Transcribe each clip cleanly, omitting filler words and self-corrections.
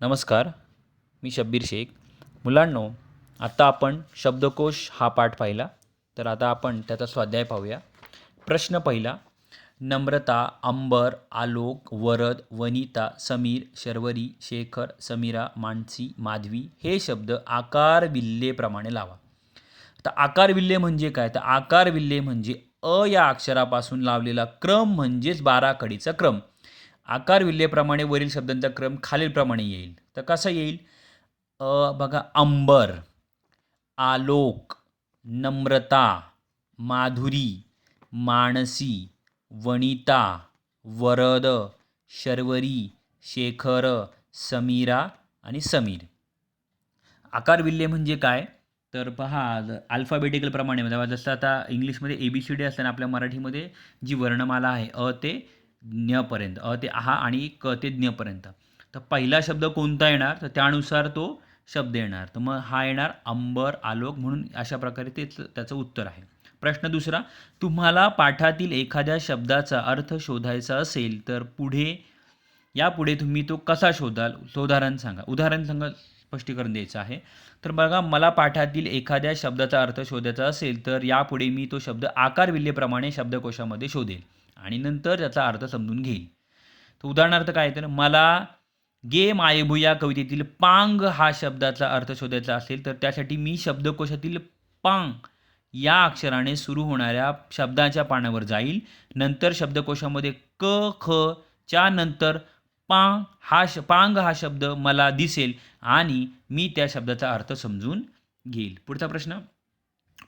नमस्कार, मी शब्बीर शेख. मुलांनो, आत्ता आपण शब्दकोश हा पाठ पाहिला. तर आता आपण त्याचा स्वाध्याय पाहूया. प्रश्न पहिला. नम्रता, अंबर, आलोक, वरद, वनिता, समीर, शर्वरी, शेखर, समीरा, मानसी, माधवी हे शब्द आकार विल्हेप्रमाणे लावा. आता आकार विल्हे म्हणजे काय? तर आकार विल्हे म्हणजे अ या अक्षरापासून लावलेला क्रम म्हणजेच 12 कडीचा क्रम. आकार विल्हेप्रमाणे वरील शब्दांचा क्रम खालीलप्रमाणे येईल. तर कसा येईल? बघा, अंबर, आलोक, नम्रता, माधुरी, मानसी, वनिता, वरद, शर्वरी, शेखर, समीरा आणि समीर. आकार विल्हे म्हणजे काय? तर पहा, अल्फाबेटिकल प्रमाणे म्हणजे जसं आता इंग्लिशमध्ये ABCD असताना आपल्या मराठीमध्ये जी वर्णमाला आहे अ ते ञ अ ते आ आणि क ते ज्ञपर्यंत. तर पहिला शब्द कोणता येणार तर त्यानुसार तो शब्द येणार. तर मग हा येणार अंबर, आलोक, म्हणून अशा प्रकारे त्याचं उत्तर आहे. प्रश्न दुसरा. तुम्हाला पाठातील एखाद्या शब्दाचा अर्थ शोधायचा असेल तर यापुढे तुम्ही तो कसा शोधाल? उदाहरण सांगा. उदाहरण सांगा, स्पष्टीकरण द्यायचं आहे. तर बघा, मला पाठातील एखाद्या शब्दाचा अर्थ शोधायचा असेल तर यापुढे मी तो शब्द आकार विल्हेप्रमाणे शब्दकोशामध्ये शोधेल आणि नंतर त्याचा अर्थ समजून घेईल. तर उदाहरणार्थ काय? तर मला गे मायेभू या कवितेतील पांग हा शब्दाचा अर्थ शोधायचा असेल तर त्यासाठी मी शब्दकोशातील पांग या अक्षराने सुरू होणाऱ्या शब्दाच्या पानावर जाईल. नंतर शब्दकोशामध्ये क ख च्या नंतर पांग हा शब्द मला दिसेल आणि मी त्या शब्दाचा अर्थ समजून घेईल. पुढचा प्रश्न.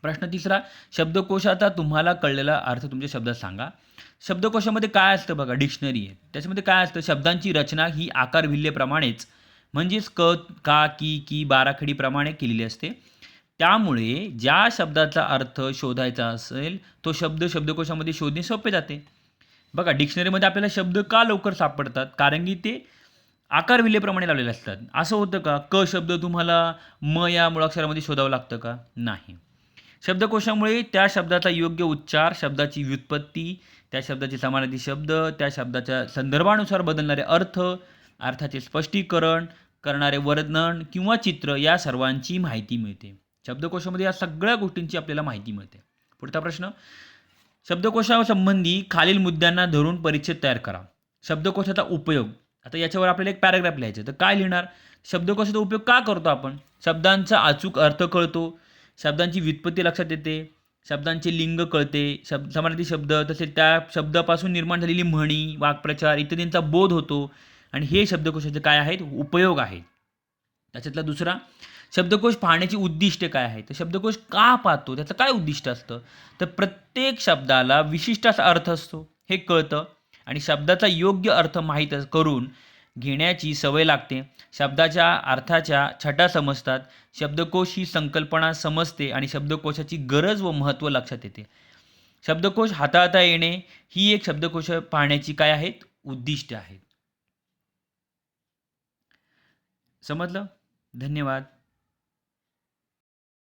प्रश्न तिसरा. शब्दकोशाचा तुम्हाला कळलेला अर्थ तुमच्या शब्दात सांगा. शब्दकोशामध्ये काय असतं? बघा, डिक्शनरी आहे. त्याच्यामध्ये काय असतं? शब्दांची रचना ही आकार विल्हेप्रमाणेच म्हणजेच क, का, की 12 खडीप्रमाणे केलेली असते. त्यामुळे ज्या शब्दाचा अर्थ शोधायचा असेल तो शब्द शब्दकोशामध्ये शोधणे सोपे जाते. बघा, डिक्शनरीमध्ये आपल्याला शब्द का लवकर सापडतात? कारण की ते आकार विल्हेप्रमाणे लावलेले असतात. असं होतं का क शब्द तुम्हाला म या मुळाक्षरामध्ये शोधावं लागतं का? नाही. शब्दकोशामुळे त्या शब्दाचा योग्य उच्चार, शब्दाची व्युत्पत्ती, त्या शब्दाचे समानार्थी शब्द, त्या शब्दाच्या संदर्भानुसार बदलणारे अर्थ, अर्थाचे स्पष्टीकरण करणारे वर्णन किंवा चित्र या सर्वांची माहिती मिळते. शब्दकोशामध्ये या सगळ्या गोष्टींची आपल्याला माहिती मिळते. पुढचा प्रश्न. शब्दकोशासंबंधी खालील मुद्द्यांना धरून परिच्छेद तयार करा. शब्दकोशाचा उपयोग. आता याच्यावर आपल्याला एक पॅराग्राफ लिहायचं. तर काय लिहिणार? शब्दकोशाचा उपयोग का करतो आपण? शब्दांचा अचूक अर्थ कळतो, शब्दांची व्युत्पत्ती लक्षात येते, शब्दांचे लिंग कळते, समानार्थी शब्द तसेच त्या शब्दापासून निर्माण झालेली म्हणी, वाक्प्रचार इत्यादींचा बोध होतो आणि हे शब्दकोशाचे काय आहेत? उपयोग आहेत. त्याच्यातला दुसरा. शब्दकोश पाहण्याची उद्दिष्टे काय आहेत? तर शब्दकोश का पाहतो? त्याचं काय उद्दिष्ट असतं? तर प्रत्येक शब्दाला विशिष्ट असा अर्थ असतो हे कळतं आणि शब्दाचा योग्य अर्थ माहीत करून घेण्याची सवय लागते. शब्दाच्या अर्थाच्या छटा समजतात. शब्दकोश ही संकल्पना समजते आणि शब्दकोशाची गरज व महत्त्व लक्षात येते. शब्दकोश हाताळता येणे ही एक शब्दकोश पाहण्याची काय आहेत? उद्दिष्ट आहेत. समजलं? धन्यवाद.